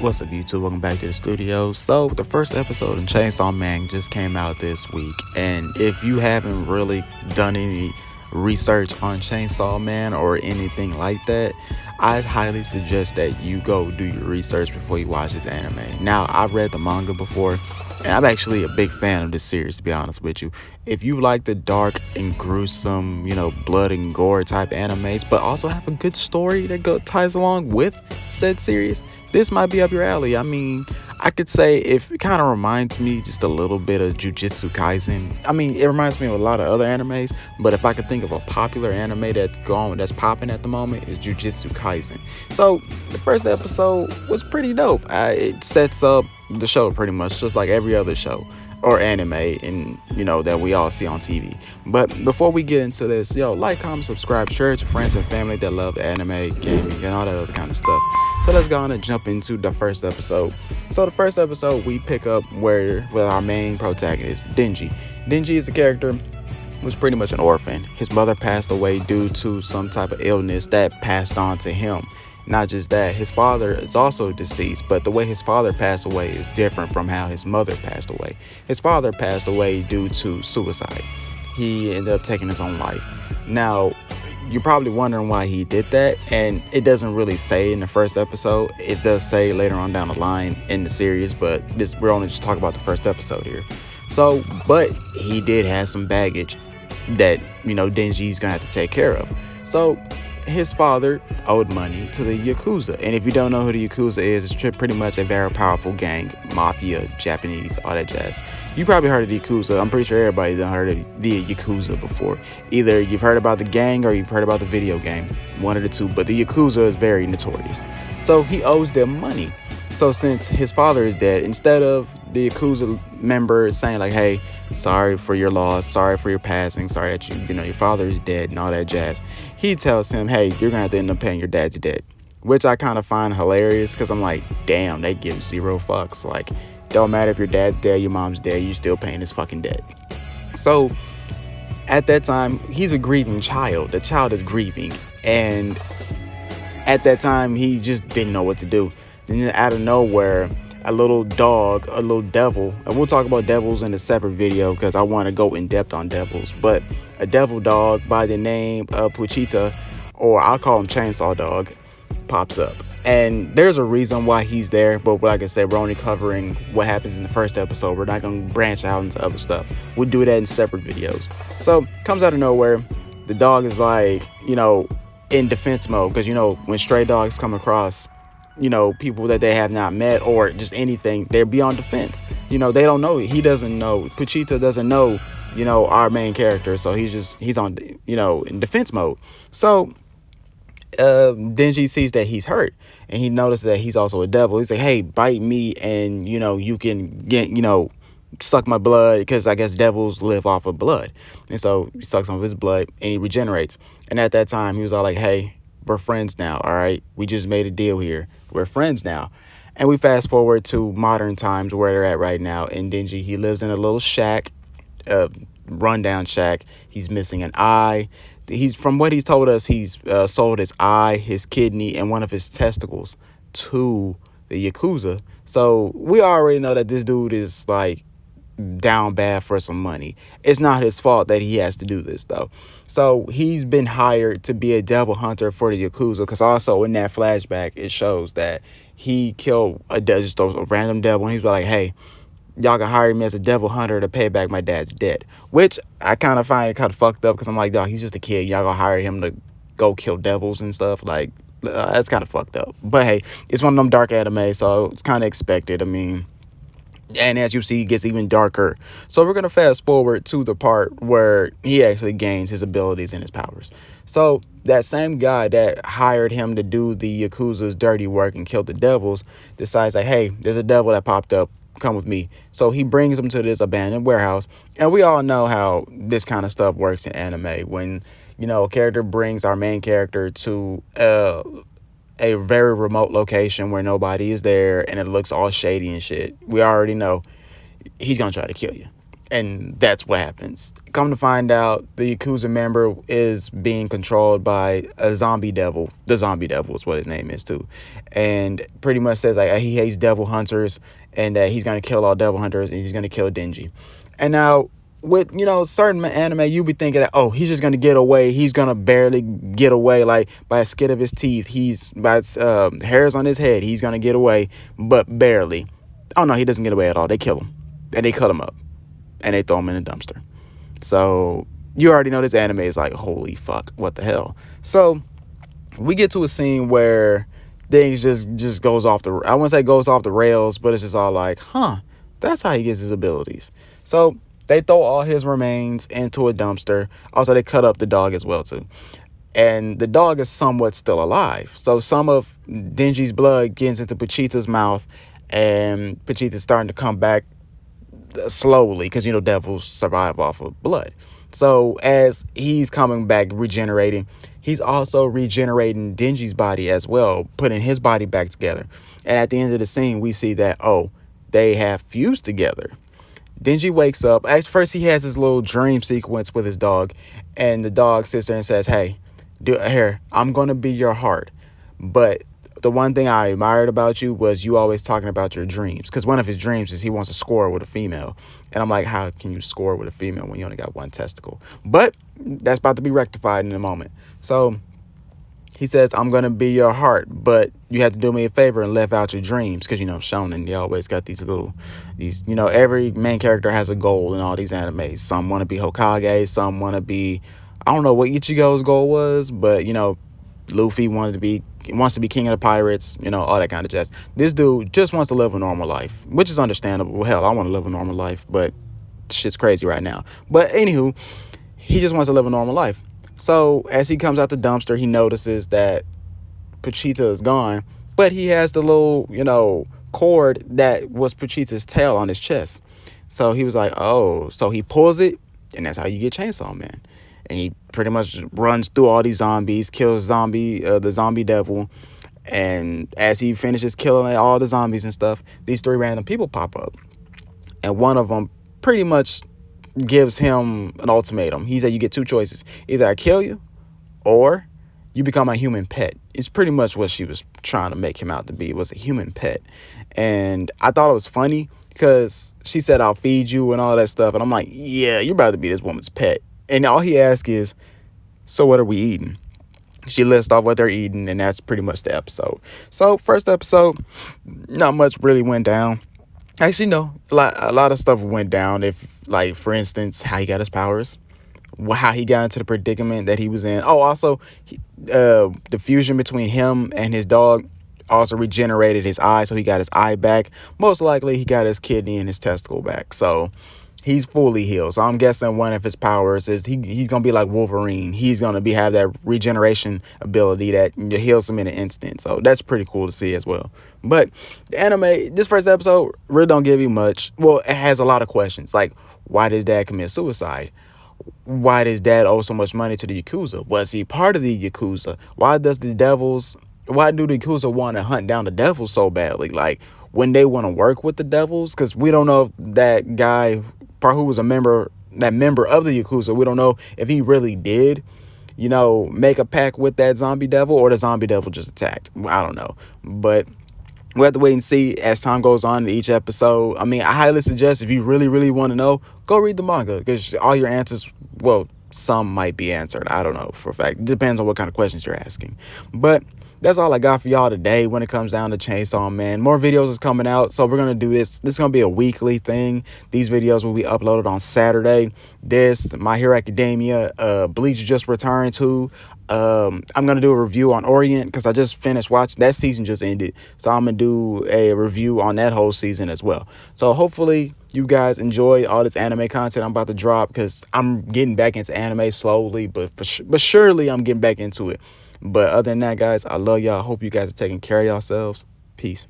What's up, YouTube? Welcome back to the studio. So, the first episode of ChainSaw Man just came out this week, and if you haven't really done any research on Chainsaw Man or anything like that, I highly suggest that you go do your research before you watch this anime. Now, I've read the manga before, and I'm actually a big fan of this series, to be honest with you. If you like the dark and gruesome, blood and gore type animes, but also have a good story that ties along with said series, this might be up your alley. I mean, I could say if it kind of reminds me just a little bit of Jujutsu Kaisen. I mean, it reminds me of a lot of other animes, but if I could think of a popular anime that's popping at the moment, is Jujutsu Kaisen. So the first episode was pretty dope. It sets up the show pretty much just like every other show or anime and that we all see on TV. But before we get into this, like, comment, subscribe, share it to friends and family that love anime, gaming, and all that other kind of stuff. So let's go on and jump into the first episode. So the first episode, we pick up with our main protagonist, Denji. Denji is a character who's pretty much an orphan. His mother passed away due to some type of illness that passed on to him. Not just that, his father is also deceased, but the way his father passed away is different from how his mother passed away. His father passed away due to suicide. He ended up taking his own life. Now, you're probably wondering why he did that, and it doesn't really say in the first episode. It does say later on down the line in the series, but we're only just talking about the first episode here. So, but he did have some baggage that, Denji's gonna have to take care of. So, his father owed money to the Yakuza. And if you don't know who the Yakuza is, it's pretty much a very powerful gang, mafia, Japanese, all that jazz. You probably heard of the Yakuza. I'm pretty sure everybody's heard of the Yakuza before. Either you've heard about the gang or you've heard about the video game. One of the two. But the Yakuza is very notorious. So he owes them money. So since his father is dead, instead of the Yakuza member saying like, hey, sorry for your loss, sorry for your passing, sorry that your father is dead and all that jazz, he tells him, hey, you're gonna have to end up paying your dad's debt, which I kind of find hilarious because I'm like, damn, they give zero fucks. Like, don't matter if your dad's dead, your mom's dead, you're still paying his fucking debt. So at that time, he's a grieving child. The child is grieving, and at that time, he just didn't know what to do. And then out of nowhere, a little dog, a little devil, and we'll talk about devils in a separate video because I want to go in depth on devils, but a devil dog by the name of Puchita, or I'll call him Chainsaw Dog, pops up. And there's a reason why he's there, but like I said, we're only covering what happens in the first episode. We're not going to branch out into other stuff. We'll do that in separate videos. So, comes out of nowhere, the dog is like, in defense mode, because, when stray dogs come across people that they have not met or just anything, they're beyond defense. They don't know. He doesn't know. Puchita doesn't know, our main character. So he's on, in defense mode. So Denji sees that he's hurt, and he noticed that he's also a devil. He's like, hey, bite me and, you can get, suck my blood, because I guess devils live off of blood. And so he sucks some of his blood and he regenerates. And at that time, he was all like, hey, we're friends now, all right? We just made a deal here. We're friends now. And we fast forward to modern times where they're at right now. And Denji, he lives in a little shack, rundown shack. He's missing an eye. From what he's told us, he's sold his eye, his kidney, and one of his testicles to the Yakuza. So we already know that this dude is like down bad for some money. It's not his fault that he has to do this though. So he's been hired to be a devil hunter for the Yakuza, because also in that flashback it shows that he killed just a random devil, and he's like, hey, y'all can hire me as a devil hunter to pay back my dad's debt, which I kind of find it kind of fucked up, because I'm like, dog, he's just a kid, y'all gonna hire him to go kill devils and stuff. Like, that's kind of fucked up. But hey, it's one of them dark anime, so it's kind of expected. I mean, and as you see, it gets even darker. So we're going to fast forward to the part where he actually gains his abilities and his powers. So that same guy that hired him to do the Yakuza's dirty work and kill the devils decides like, hey, there's a devil that popped up. Come with me. So he brings him to this abandoned warehouse. And we all know how this kind of stuff works in anime. When, a character brings our main character to a very remote location where nobody is there and it looks all shady and shit, we already know he's gonna try to kill you. And that's what happens. Come to find out, the Yakuza member is being controlled by a zombie devil. The zombie devil is what his name is too. And pretty much says like he hates devil hunters and that he's going to kill all devil hunters and he's going to kill Denji. And now with, certain anime, you be thinking that, oh, he's just going to get away. He's going to barely get away, like by a skin of his teeth. He's by hairs on his head. He's going to get away, but barely. Oh no, he doesn't get away at all. They kill him and they cut him up. And they throw him in a dumpster. So you already know this anime is like, holy fuck, what the hell? So we get to a scene where things just goes off the, I wouldn't say goes off the rails, but it's just all like, that's how he gets his abilities. So they throw all his remains into a dumpster. Also, they cut up the dog as well too. And the dog is somewhat still alive. So some of Denji's blood gets into Pachita's mouth, and Pachita's starting to come back slowly, because devils survive off of blood. So as he's coming back, regenerating, he's also regenerating Denji's body as well, putting his body back together. And at the end of the scene, we see that, they have fused together. Denji wakes up. At first, he has this little dream sequence with his dog, and the dog sits there and says, hey, here, I'm going to be your heart, but the one thing I admired about you was you always talking about your dreams. Because one of his dreams is he wants to score with a female. And I'm like, how can you score with a female when you only got one testicle? But that's about to be rectified in a moment. So he says, I'm going to be your heart, but you have to do me a favor and live out your dreams. Because, Shonen, they always got these, every main character has a goal in all these animes. Some want to be Hokage. Some want to be, I don't know what Ichigo's goal was, but, Luffy wants to be king of the pirates, all that kind of jazz. This dude just wants to live a normal life, which is understandable. Hell, I want to live a normal life, but shit's crazy right now. But anywho, he just wants to live a normal life. So as he comes out the dumpster, he notices that Pachita is gone, but he has the little, cord that was Pachita's tail on his chest. So he was like, oh, so he pulls it, and that's how you get Chainsaw Man. And he pretty much runs through all these zombies, kills the zombie devil. And as he finishes killing all the zombies and stuff, these 3 random people pop up. And one of them pretty much gives him an ultimatum. He said, you get 2 choices. Either I kill you or you become a human pet. It's pretty much what she was trying to make him out to be, was a human pet. And I thought it was funny because she said, I'll feed you and all that stuff. And I'm like, yeah, you're about to be this woman's pet. And all he asks is, so what are we eating? She lists off what they're eating, and that's pretty much the episode. So first episode, not much really went down. Actually, no, a lot of stuff went down. If, like, for instance, how he got his powers, how he got into the predicament that he was in. Oh, also, the fusion between him and his dog also regenerated his eye, so he got his eye back. Most likely, he got his kidney and his testicle back. So he's fully healed. So I'm guessing one of his powers is he's going to be like Wolverine. He's going to have that regeneration ability that heals him in an instant. So that's pretty cool to see as well. But the anime, this first episode really don't give you much. Well, it has a lot of questions. Like, why does dad commit suicide? Why does dad owe so much money to the Yakuza? Was he part of the Yakuza? Why do the Yakuza want to hunt down the devils so badly? Like, when they want to work with the devils? Because we don't know if that guy who was a member of the Yakuza, we don't know if he really did, make a pact with that zombie devil, or the zombie devil just attacked. I don't know. But we'll have to wait and see as time goes on in each episode. I mean, I highly suggest, if you really, really want to know, go read the manga, because all your answers, well, some might be answered. I don't know for a fact. It depends on what kind of questions you're asking. But that's all I got for y'all today when it comes down to Chainsaw Man. More videos is coming out, so we're going to do this. This is going to be a weekly thing. These videos will be uploaded on Saturday. My Hero Academia, Bleach just returned to. I'm going to do a review on Orient, because I just finished watching. That season just ended, so I'm going to do a review on that whole season as well. So hopefully you guys enjoy all this anime content I'm about to drop, because I'm getting back into anime slowly, but surely I'm getting back into it. But other than that, guys, I love y'all. I hope you guys are taking care of yourselves. Peace.